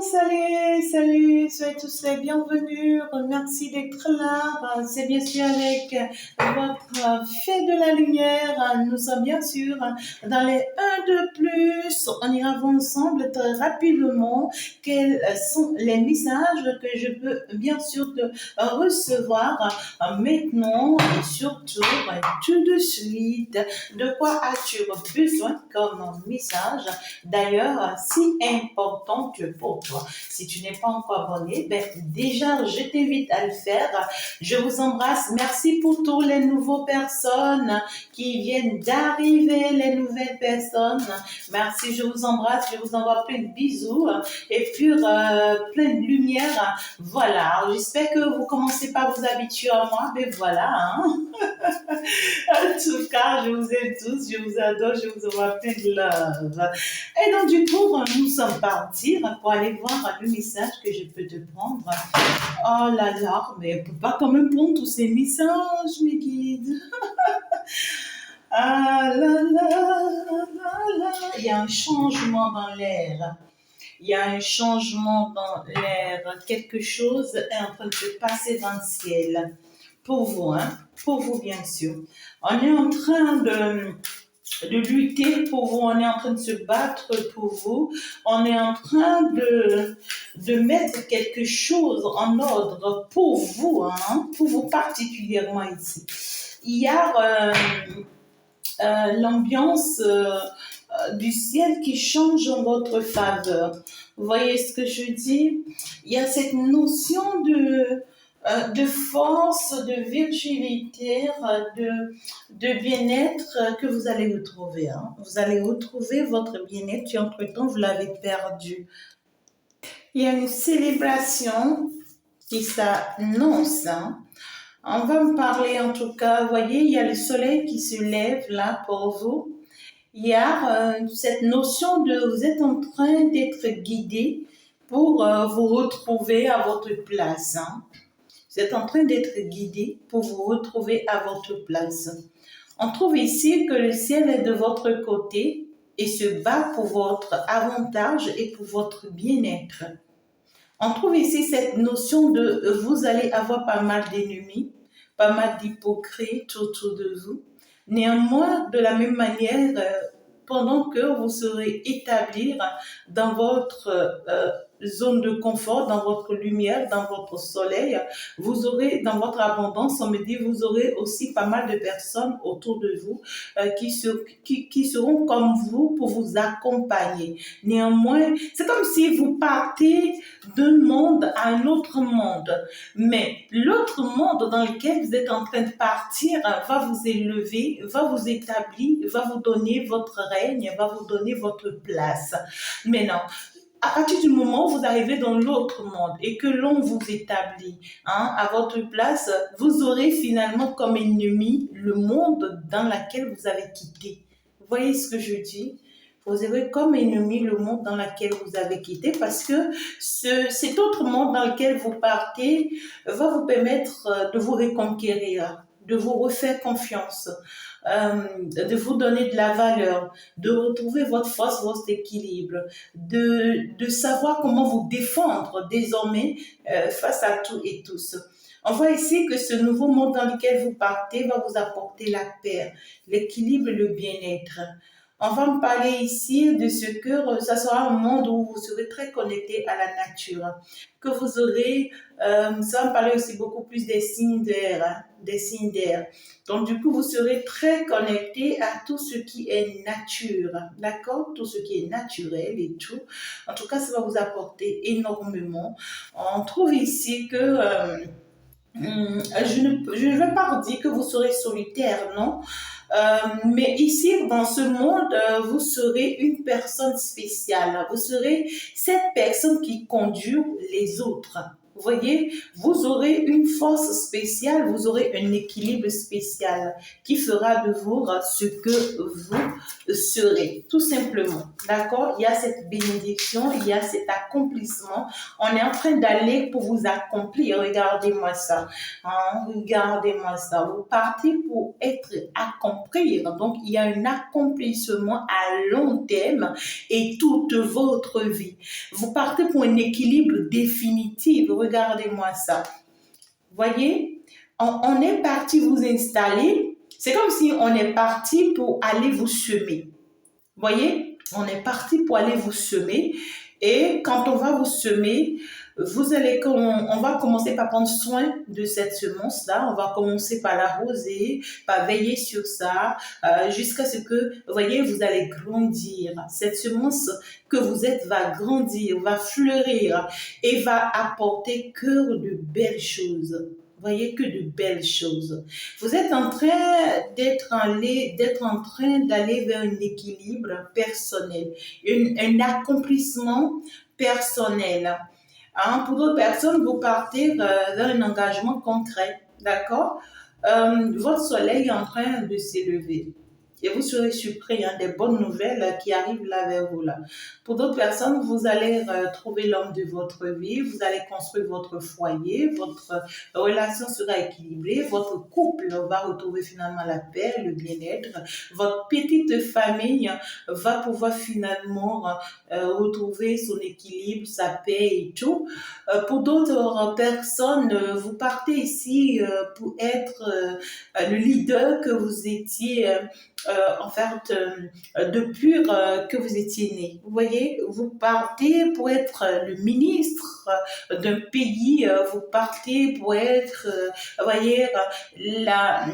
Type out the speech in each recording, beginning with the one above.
Salut, soyez tous les bienvenus. Merci d'être là. C'est bien sûr avec votre fée de la lumière. Nous sommes bien sûr dans les 1 de plus. On ira voir ensemble très rapidement quels sont les messages que je peux bien sûr recevoir maintenant et surtout tout de suite. De quoi as-tu besoin comme message? D'ailleurs, si important que pour toi. Si tu n'es pas encore abonné, déjà, je t'invite à le faire. Je vous embrasse. Merci pour toutes les nouvelles personnes qui viennent d'arriver, les nouvelles personnes. Merci, je vous embrasse. Je vous envoie plein de bisous et puis plein de lumière. Voilà, j'espère que vous commencez par vous habituer à moi. Voilà, hein. En tout cas, je vous aime tous, je vous adore, je vous envoie plein de love. Et donc, du coup, nous sommes partis pour aller voir le message que je peux te prendre. Oh là là, mais on ne peut pas quand même prendre tous ces messages, mes guides. Ah là là, là là. Il y a un changement dans l'air. Il y a un changement dans l'air. Quelque chose est en train de se passer dans le ciel. Pour vous, hein? Pour vous, bien sûr. On est en train de lutter pour vous, on est en train de se battre pour vous, on est en train de mettre quelque chose en ordre pour vous, hein, pour vous particulièrement ici. Il y a l'ambiance du ciel qui change en votre faveur. Vous voyez ce que je dis? Il y a cette notion de force, de virginité, de bien-être que vous allez retrouver. Hein. Vous allez retrouver votre bien-être qui entre-temps vous l'avez perdu. Il y a une célébration qui s'annonce. Hein. On va me parler en tout cas, vous voyez, il y a le soleil qui se lève là pour vous. Il y a cette notion de vous êtes en train d'être guidé pour vous retrouver à votre place. Hein. Vous êtes en train d'être guidé pour vous retrouver à votre place. On trouve ici que le ciel est de votre côté et se bat pour votre avantage et pour votre bien-être. On trouve ici cette notion de vous allez avoir pas mal d'ennemis, pas mal d'hypocrites autour de vous. Néanmoins, de la même manière, pendant que vous serez établi dans votre zone de confort, dans votre lumière, dans votre soleil, vous aurez, dans votre abondance, on me dit, vous aurez aussi pas mal de personnes autour de vous qui seront comme vous pour vous accompagner. Néanmoins, c'est comme si vous partez d'un monde à un autre monde. Mais l'autre monde dans lequel vous êtes en train de partir va vous élever, va vous établir, va vous donner votre règne, va vous donner votre place. Mais non. À partir du moment où vous arrivez dans l'autre monde et que l'on vous établit à votre place, vous aurez finalement comme ennemi le monde dans lequel vous avez quitté. Vous voyez ce que je dis? Vous aurez comme ennemi le monde dans lequel vous avez quitté parce que cet autre monde dans lequel vous partez va vous permettre de vous reconquérir, de vous refaire confiance, de vous donner de la valeur, de retrouver votre force, votre équilibre, de savoir comment vous défendre désormais face à tout et tous. On voit ici que ce nouveau monde dans lequel vous partez va vous apporter la paix, l'équilibre et le bien-être. On va me parler ici de ce que ça sera un monde où vous serez très connecté à la nature, que vous aurez, ça va me parler aussi beaucoup plus des signes d'air, hein, des signes d'air. Donc du coup, vous serez très connecté à tout ce qui est nature, d'accord? Tout ce qui est naturel et tout. En tout cas, ça va vous apporter énormément. On trouve ici que je ne vais pas dire que vous serez solitaire, non? Mais ici, dans ce monde, vous serez une personne spéciale. Vous serez cette personne qui conduit les autres. Vous voyez, vous aurez une force spéciale, vous aurez un équilibre spécial qui fera de vous ce que vous serez, tout simplement. D'accord? Il y a cette bénédiction, il y a cet accomplissement. On est en train d'aller pour vous accomplir. Regardez-moi ça. Hein? Regardez-moi ça. Vous partez pour être accomplir. Donc, il y a un accomplissement à long terme et toute votre vie. Vous partez pour un équilibre définitif. Regardez-moi ça. Voyez? On est parti vous installer. C'est comme si on est parti pour aller vous semer. Voyez, on est parti pour aller vous semer. Et quand on va vous semer, on va commencer par prendre soin de cette semence-là. On va commencer par l'arroser, par veiller sur ça, jusqu'à ce que, vous voyez, vous allez grandir. Cette semence que vous êtes va grandir, va fleurir et va apporter que de belles choses. Voyez que de belles choses. Vous êtes en train d'être en train d'aller vers un équilibre personnel, un accomplissement personnel. Hein, pour d'autres personnes, vous partez vers un engagement concret, d'accord? Votre soleil est en train de s'élever. Et vous serez surpris, hein, des bonnes nouvelles qui arrivent là vers vous là. Pour d'autres personnes, vous allez trouver l'homme de votre vie, vous allez construire votre foyer, votre relation sera équilibrée, votre couple va retrouver finalement la paix, le bien-être, votre petite famille va pouvoir finalement retrouver son équilibre, sa paix et tout. Pour d'autres personnes, vous partez ici pour être le leader que vous étiez en fait, depuis que vous étiez né. Vous voyez, vous partez pour être le ministre d'un pays, vous partez pour être, vous voyez, la,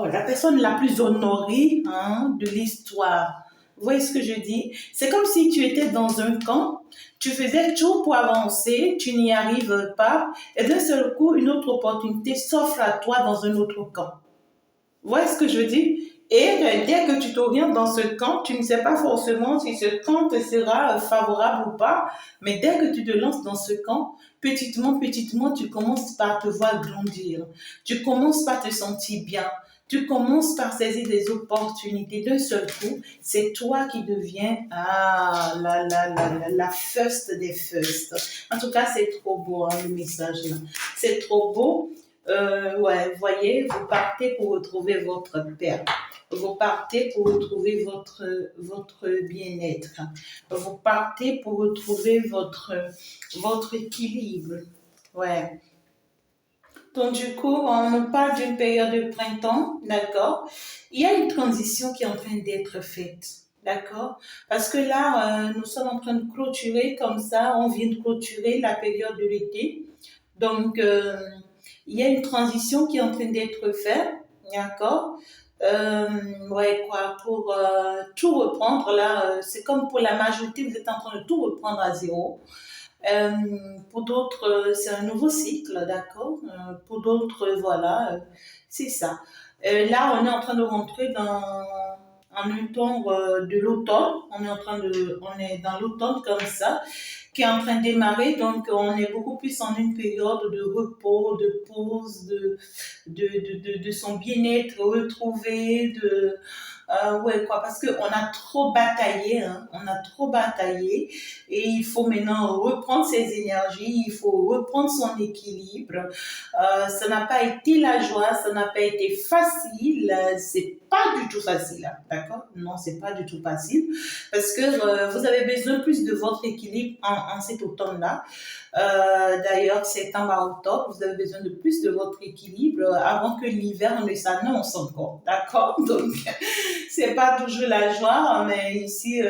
la personne la plus honorée, hein, de l'histoire. Vous voyez ce que je dis? C'est comme si tu étais dans un camp, tu faisais tout pour avancer, tu n'y arrives pas, et d'un seul coup, une autre opportunité s'offre à toi dans un autre camp. Vous voyez ce que je dis? Et dès que tu t'orientes dans ce camp, tu ne sais pas forcément si ce camp te sera favorable ou pas, mais dès que tu te lances dans ce camp, petitement, tu commences par te voir grandir. Tu commences par te sentir bien. Tu commences par saisir des opportunités d'un seul coup. C'est toi qui deviens la first des first. En tout cas, c'est trop beau, hein, le message là. C'est trop beau. Ouais, vous voyez, vous partez pour retrouver votre paix. Vous partez pour retrouver votre bien-être. Vous partez pour retrouver votre équilibre. Ouais. Donc, du coup, on nous parle d'une période de printemps, d'accord? Il y a une transition qui est en train d'être faite, d'accord? Parce que là, nous sommes en train de clôturer comme ça, on vient de clôturer la période de l'été. Donc, il y a une transition qui est en train d'être faite, d'accord? Ouais, quoi, pour tout reprendre, là, c'est comme pour la majorité, vous êtes en train de tout reprendre à zéro. Euh, pour d'autres, c'est un nouveau cycle, d'accord? Pour d'autres, voilà, c'est ça. Là, on est en train de rentrer en un temps de l'automne. On est dans l'automne comme ça, qui est en train de démarrer. Donc, on est beaucoup plus en une période de repos, de pause, de son bien-être retrouvé, ouais, quoi, parce qu'on a trop bataillé, hein, on a trop bataillé et il faut maintenant reprendre ses énergies, il faut reprendre son équilibre. Ça n'a pas été la joie, ça n'a pas été facile, c'est pas du tout facile, hein, d'accord? Non, c'est pas du tout facile parce que vous avez besoin plus de votre équilibre en cet automne-là. D'ailleurs, septembre à octobre, vous avez besoin de plus de votre équilibre avant que l'hiver ne s'annonce encore, d'accord? Donc, c'est pas toujours la joie, mais ici,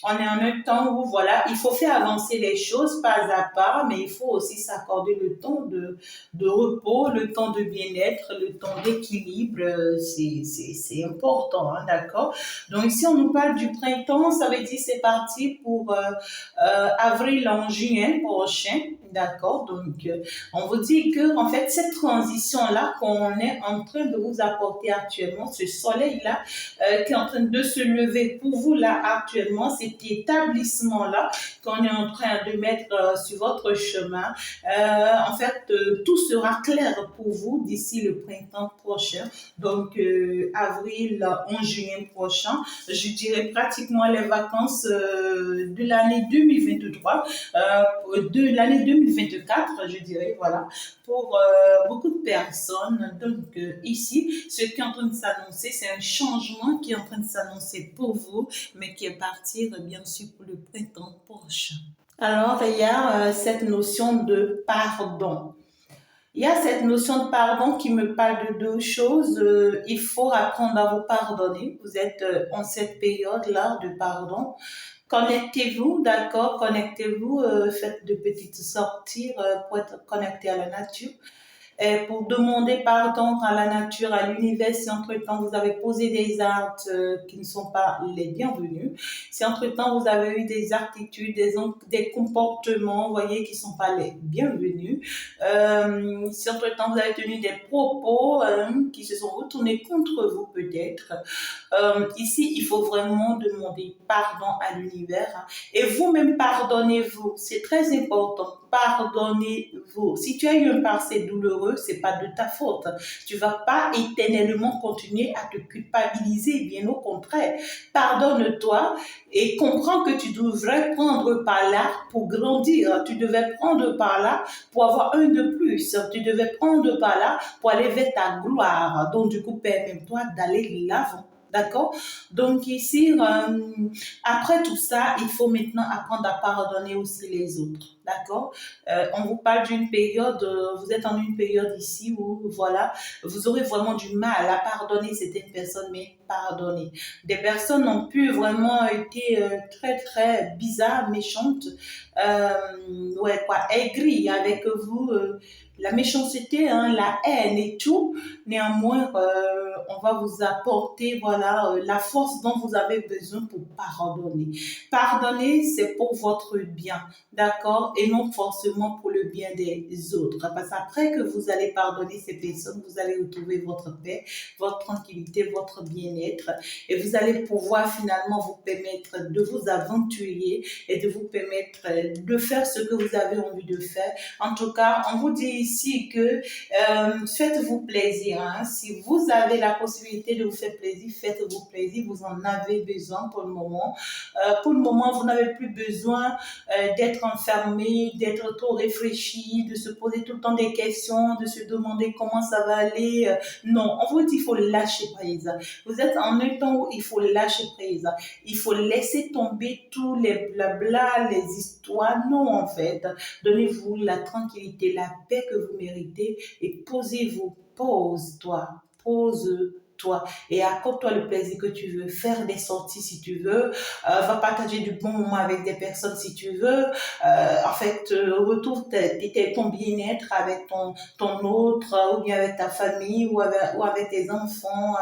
on est en un temps où, voilà, il faut faire avancer les choses pas à pas, mais il faut aussi s'accorder le temps de repos, le temps de bien-être, le temps d'équilibre. C'est important, hein, d'accord? Donc, ici, on nous parle du printemps, ça veut dire c'est parti pour avril en juin prochain. D'accord, donc on vous dit que en fait cette transition là qu'on est en train de vous apporter actuellement, ce soleil là qui est en train de se lever pour vous là actuellement, c'est cet établissement-là qu'on est en train de mettre sur votre chemin. En fait, tout sera clair pour vous d'ici le printemps prochain, donc avril, 11 juin prochain. Je dirais pratiquement les vacances de l'année 2023, de l'année 2024, je dirais, voilà, pour beaucoup de personnes. Donc ici, ce qui est en train de s'annoncer, c'est un changement qui est en train de s'annoncer pour vous, mais qui est parti bien sûr pour le printemps prochain. Alors, il y a cette notion de pardon. Il y a cette notion de pardon qui me parle de deux choses. Il faut apprendre à vous pardonner. Vous êtes en cette période-là de pardon. Connectez-vous, d'accord? Connectez-vous, faites de petites sorties pour être connecté à la nature. Et pour demander pardon à la nature, à l'univers, si entre-temps vous avez posé des actes qui ne sont pas les bienvenus, si entre-temps vous avez eu des attitudes, des comportements, vous voyez, qui ne sont pas les bienvenus, si entre-temps vous avez tenu des propos qui se sont retournés contre vous peut-être, ici il faut vraiment demander pardon à l'univers et vous-même pardonnez-vous, c'est très important. Pardonnez-vous. Si tu as eu un passé douloureux, c'est pas de ta faute. Tu vas pas éternellement continuer à te culpabiliser, bien au contraire. Pardonne-toi et comprends que tu devrais prendre par là pour grandir. Tu devais prendre par là pour avoir un de plus. Tu devais prendre par là pour aller vers ta gloire. Donc, du coup, permets-toi d'aller de l'avant. D'accord? Donc ici, après tout ça, il faut maintenant apprendre à pardonner aussi les autres. D'accord? On vous parle d'une période, vous êtes en une période ici où, voilà, vous aurez vraiment du mal à pardonner certaines personnes, mais pardonner. Des personnes ont pu vraiment été très, très bizarres, méchantes, ouais, quoi, aigries avec vous, la méchanceté, hein, la haine et tout. Néanmoins, on va vous apporter, voilà, la force dont vous avez besoin pour pardonner. Pardonner, c'est pour votre bien, d'accord, et non forcément pour le bien des autres. Parce qu'après que vous allez pardonner ces personnes, vous allez retrouver votre paix, votre tranquillité, votre bien-être, et vous allez pouvoir finalement vous permettre de vous aventurer et de vous permettre de faire ce que vous avez envie de faire. En tout cas, on vous dit ici que faites-vous plaisir. Hein. Si vous avez la possibilité de vous faire plaisir, faites-vous plaisir. Vous en avez besoin pour le moment. Pour le moment, vous n'avez plus besoin d'être enfermé, d'être trop réfléchi, de se poser tout le temps des questions, de se demander comment ça va aller. Non, on vous dit qu'il faut lâcher prise. Vous êtes en un temps où il faut lâcher prise. Il faut laisser tomber tous les blabla, les histoires. Non, en fait. Donnez-vous la tranquillité, la paix que vous méritez et posez-vous. Pose-toi, pose-toi et accorde-toi le plaisir que tu veux, faire des sorties si tu veux, va partager du bon moment avec des personnes si tu veux, en fait, retrouve ton bien-être avec ton autre, ou bien avec ta famille, ou avec tes enfants,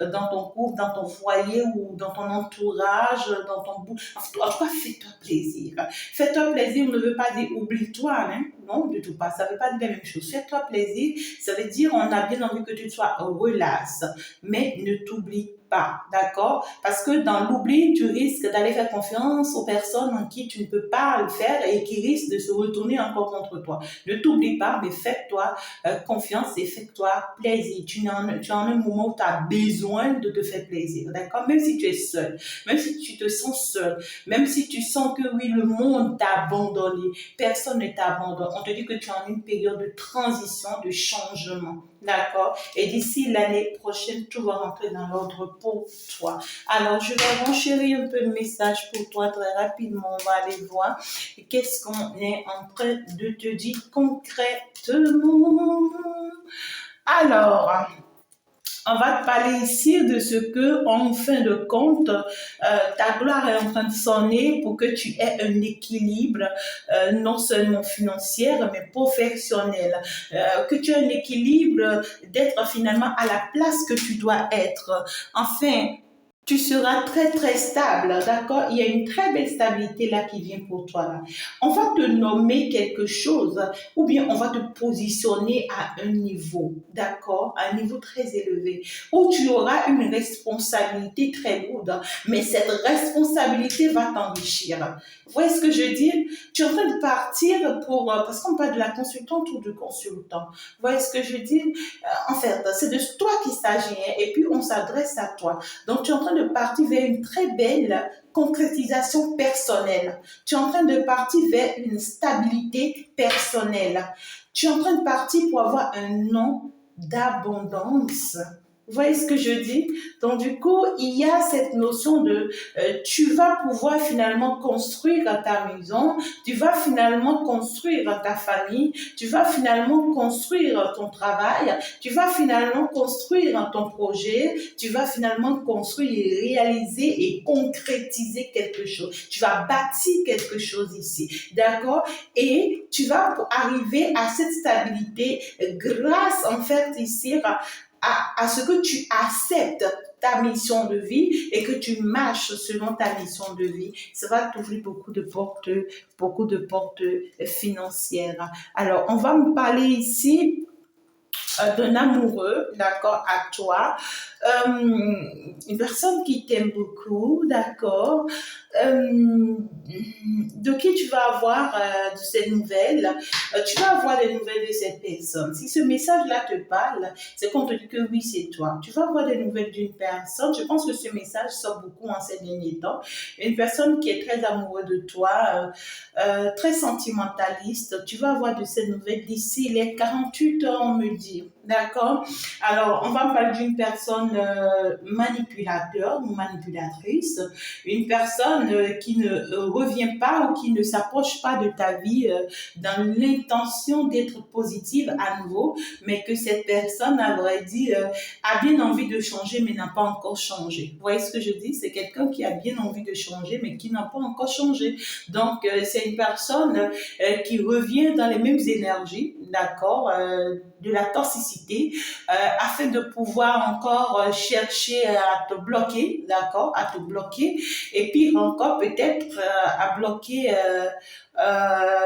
dans ton couple, dans ton foyer, ou dans ton entourage, dans ton bout. En tout cas, fais-toi plaisir. Fais-toi plaisir ne veut pas dire oublie-toi, hein? Non, du tout pas. Ça ne veut pas dire la même chose. Fais-toi plaisir, ça veut dire on a bien envie que tu sois relax, mais ne t'oublie pas, d'accord? Parce que dans l'oubli, tu risques d'aller faire confiance aux personnes en qui tu ne peux pas le faire et qui risquent de se retourner encore contre toi. Ne t'oublie pas, mais fais-toi confiance et fais-toi plaisir. Tu es en un moment où tu as besoin de te faire plaisir, d'accord? Même si tu es seul, même si tu te sens seul, même si tu sens que oui, le monde t'a abandonné, personne ne t'abandonne. On te dit que tu es en une période de transition, de changement. D'accord? Et d'ici l'année prochaine, tout va rentrer dans l'ordre pour toi. Alors, je vais renchérir un peu le message pour toi très rapidement. On va aller voir qu'est-ce qu'on est en train de te dire concrètement. Alors, on va te parler ici de ce que, en fin de compte, ta gloire est en train de sonner pour que tu aies un équilibre, non seulement financier, mais professionnel. Que tu aies un équilibre d'être finalement à la place que tu dois être. Enfin, tu seras très très stable, d'accord? Il y a une très belle stabilité là qui vient pour toi là. On va te nommer quelque chose ou bien on va te positionner à un niveau, d'accord? À un niveau très élevé où tu auras une responsabilité très lourde, mais cette responsabilité va t'enrichir. Vous voyez ce que je dis? Tu es en train de partir pour, parce qu'on parle de la consultante ou du consultant. Vous voyez ce que je dis? En fait, c'est de toi qu'il s'agit hein, et puis on s'adresse à toi. Donc, tu es en train de partir vers une très belle concrétisation personnelle. Tu es en train de partir vers une stabilité personnelle. Tu es en train de partir pour avoir un nom d'abondance. Vous voyez ce que je dis? Donc, du coup, il y a cette notion de tu vas pouvoir finalement construire ta maison, tu vas finalement construire ta famille, tu vas finalement construire ton travail, tu vas finalement construire ton projet, tu vas finalement construire et réaliser et concrétiser quelque chose. Tu vas bâtir quelque chose ici, d'accord? Et tu vas arriver à cette stabilité grâce en fait ici à ce que tu acceptes ta mission de vie et que tu marches selon ta mission de vie. Ça va t'ouvrir beaucoup de portes financières. Alors, on va me parler ici d'un amoureux, d'accord, à toi, une personne qui t'aime beaucoup, d'accord, de qui tu vas avoir de ces nouvelles, tu vas avoir des nouvelles de cette personne. Si ce message-là te parle, c'est qu'on te dit que oui, c'est toi. Tu vas avoir des nouvelles d'une personne. Je pense que ce message sort beaucoup en ces derniers temps. Une personne qui est très amoureuse de toi, très sentimentaliste. Tu vas avoir de ces nouvelles d'ici les 48 heures, on me dit. D'accord? Alors, on va parler d'une personne manipulateur ou manipulatrice, une personne qui ne revient pas ou qui ne s'approche pas de ta vie dans l'intention d'être positive à nouveau, mais que cette personne, à vrai dire, a bien envie de changer, mais n'a pas encore changé. Vous voyez ce que je dis? C'est quelqu'un qui a bien envie de changer, mais qui n'a pas encore changé. Donc, c'est une personne qui revient dans les mêmes énergies, d'accord, de la toxicité, afin de pouvoir encore chercher à te bloquer, d'accord, à te bloquer, et puis encore peut-être à bloquer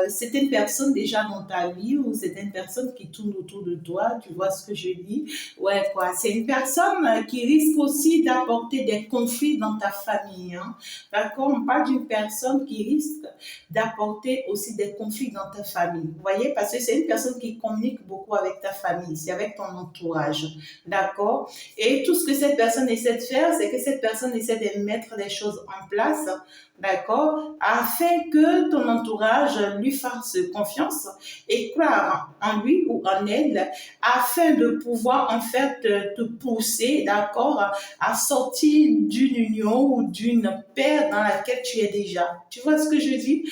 certaines personnes déjà dans ta vie ou certaines personnes qui tournent autour de toi, tu vois ce que je dis? Ouais, quoi. C'est une personne qui risque aussi d'apporter des conflits dans ta famille, hein. D'accord? On parle d'une personne qui risque d'apporter aussi des conflits dans ta famille. Vous voyez? Parce que c'est une personne qui communique beaucoup avec ta famille, c'est avec ton entourage. D'accord? Et tout ce que cette personne essaie de faire, c'est que cette personne essaie de mettre des choses en place, d'accord, afin que ton entourage lui fasse confiance et croire en lui ou en elle, afin de pouvoir en fait te pousser, d'accord, à sortir d'une union ou d'une paix dans laquelle tu es déjà. Tu vois ce que je dis?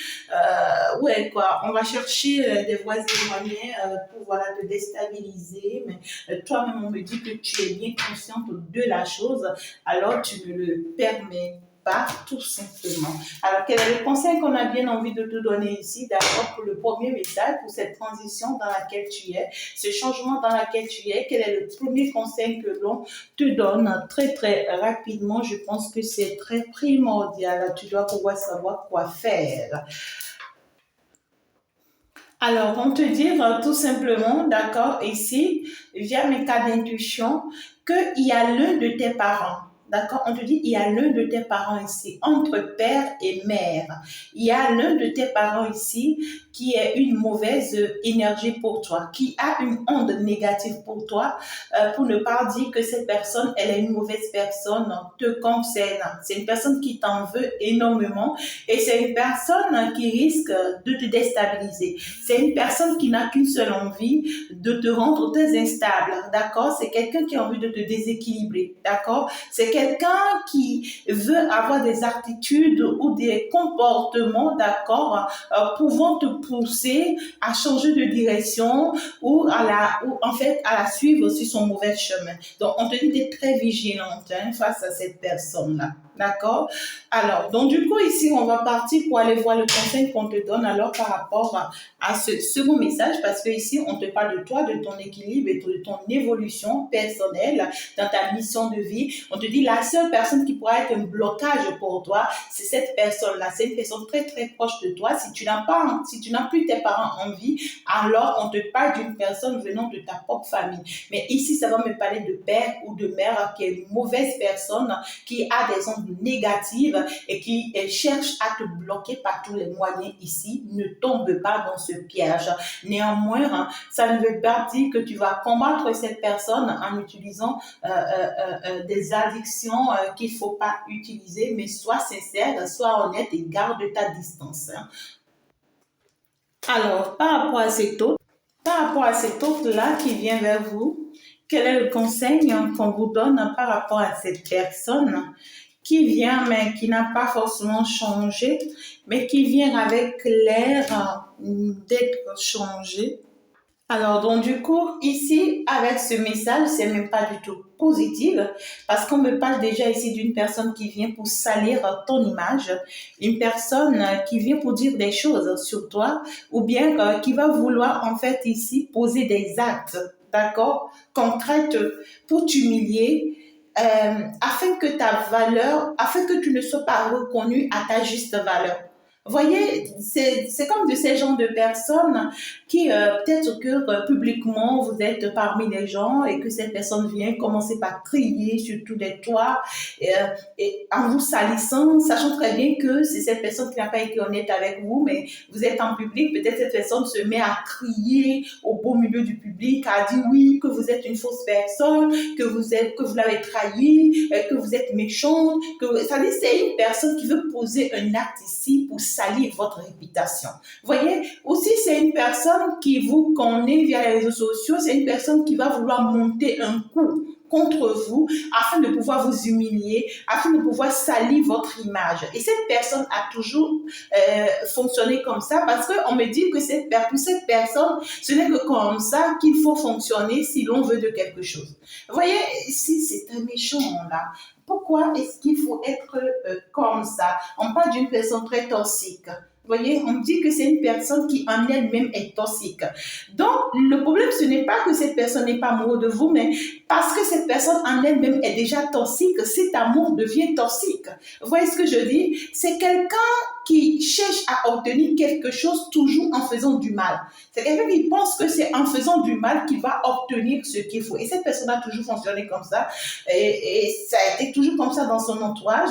Ouais, quoi, on va chercher des voies éloignées pour voilà, te déstabiliser, mais toi-même, on me dit que tu es bien consciente de la chose, alors tu ne le permets pas, tout simplement. Alors, quel est le conseil qu'on a bien envie de te donner ici, d'accord, pour le premier message, pour cette transition dans laquelle tu es, ce changement dans lequel tu es, quel est le premier conseil que l'on te donne très, très rapidement? Je pense que c'est très primordial. Tu dois pouvoir savoir quoi faire. Alors, on te dit tout simplement, d'accord, ici, via mes cas d'intuition, qu'il y a l'un de tes parents. D'accord? On te dit, il y a l'un de tes parents ici, entre père et mère. Il y a l'un de tes parents ici qui est une mauvaise énergie pour toi, qui a une onde négative pour toi, pour ne pas dire que cette personne, elle est une mauvaise personne, te concerne. C'est une personne qui t'en veut énormément et c'est une personne qui risque de te déstabiliser. C'est une personne qui n'a qu'une seule envie, de te rendre très instable, d'accord? C'est quelqu'un qui a envie de te déséquilibrer, d'accord? C'est quelqu'un qui veut avoir des attitudes ou des comportements, d'accord, pouvant te pousser à changer de direction ou en fait à la suivre sur son mauvais chemin. Donc, on te dit d'être très vigilante hein, face à cette personne-là. D'accord? Alors, donc du coup, ici, on va partir pour aller voir le conseil qu'on te donne alors par rapport à ce second message, parce que ici, on te parle de toi, de ton équilibre et de ton évolution personnelle dans ta mission de vie. On te dit la seule personne qui pourra être un blocage pour toi, c'est cette personne-là. C'est une personne très, très proche de toi. Si tu n'as plus tes parents en vie, alors on te parle d'une personne venant de ta propre famille. Mais ici, ça va me parler de père ou de mère qui est une mauvaise personne, qui a des ondes négatives et qui cherche à te bloquer par tous les moyens ici. Ne tombe pas dans ce piège. Néanmoins, ça ne veut pas dire que tu vas combattre cette personne en utilisant des addictions qu'il ne faut pas utiliser, mais sois sincère, sois honnête et garde ta distance. Alors, par rapport à cet autre-là qui vient vers vous, quel est le conseil qu'on vous donne par rapport à cette personne qui vient, mais qui n'a pas forcément changé, mais qui vient avec l'air d'être changé? Alors, donc, du coup, ici, avec ce message, c'est même pas du tout positif, parce qu'on me parle déjà ici d'une personne qui vient pour salir ton image, une personne qui vient pour dire des choses sur toi, ou bien qui va vouloir, en fait, ici, poser des actes, d'accord, concrètes pour t'humilier, afin que tu ne sois pas reconnu à ta juste valeur. Vous voyez, c'est comme de ces genres de personnes qui, peut-être que publiquement, vous êtes parmi les gens et que cette personne vient commencer par crier sur tous les toits et en vous salissant, sachant très bien que c'est cette personne qui n'a pas été honnête avec vous, mais vous êtes en public, peut-être cette personne se met à crier au beau milieu du public, à dire oui, que vous êtes une fausse personne, que vous l'avez trahi, que vous êtes méchante, ça dit, c'est une personne qui veut poser un acte ici pour salir votre réputation. Vous voyez, aussi c'est une personne qui vous connaît via les réseaux sociaux, c'est une personne qui va vouloir monter un coup contre vous afin de pouvoir vous humilier, afin de pouvoir salir votre image. Et cette personne a toujours fonctionné comme ça parce qu'on me dit que pour cette personne, ce n'est que comme ça qu'il faut fonctionner si l'on veut de quelque chose. Vous voyez, si c'est un méchant là, pourquoi est-ce qu'il faut être comme ça? On parle d'une personne très toxique. Vous voyez, on dit que c'est une personne qui en elle-même est toxique. Donc, le problème, ce n'est pas que cette personne n'est pas amoureuse de vous, mais parce que cette personne en elle-même est déjà toxique, cet amour devient toxique. Vous voyez ce que je dis? C'est quelqu'un qui cherche à obtenir quelque chose toujours en faisant du mal. C'est quelqu'un qui pense que c'est en faisant du mal qu'il va obtenir ce qu'il faut. Et cette personne a toujours fonctionné comme ça. Et ça a été toujours comme ça dans son entourage.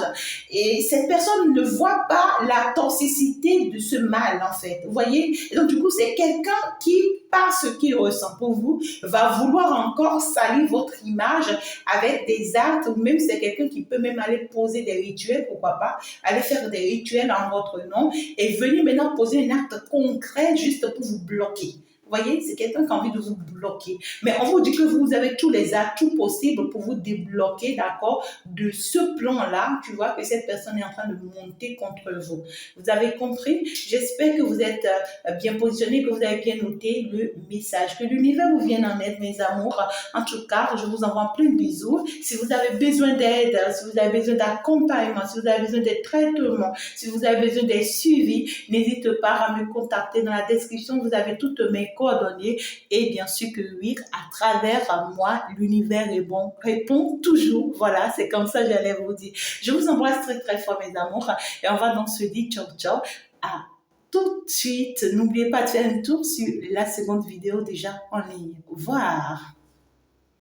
Et cette personne ne voit pas la toxicité de ce mal, en fait. Vous voyez? Et donc, du coup, c'est quelqu'un qui, par ce qu'il ressent pour vous, va vouloir encore salir votre image avec des actes, ou même c'est quelqu'un qui peut même aller poser des rituels, pourquoi pas, aller faire des rituels en votre nom et venir maintenant poser un acte concret juste pour vous bloquer. Vous voyez, c'est quelqu'un qui a envie de vous bloquer. Mais on vous dit que vous avez tous les atouts possibles pour vous débloquer, d'accord, de ce plan-là. Tu vois que cette personne est en train de monter contre vous. Vous avez compris? J'espère que vous êtes bien positionné, que vous avez bien noté le message. Que l'univers vous vienne en aide, mes amours. En tout cas, je vous envoie plein de bisous. Si vous avez besoin d'aide, si vous avez besoin d'accompagnement, si vous avez besoin de traitement, si vous avez besoin d'être suivi, n'hésitez pas à me contacter. Dans la description, vous avez toutes mes coordonnées et bien sûr que oui, à travers moi, l'univers est bon, répond toujours. Voilà, c'est comme ça que j'allais vous dire. Je vous embrasse très très fort, mes amours, et on va donc se dire ciao ciao. À tout de suite. N'oubliez pas de faire un tour sur la seconde vidéo déjà en ligne. Au revoir.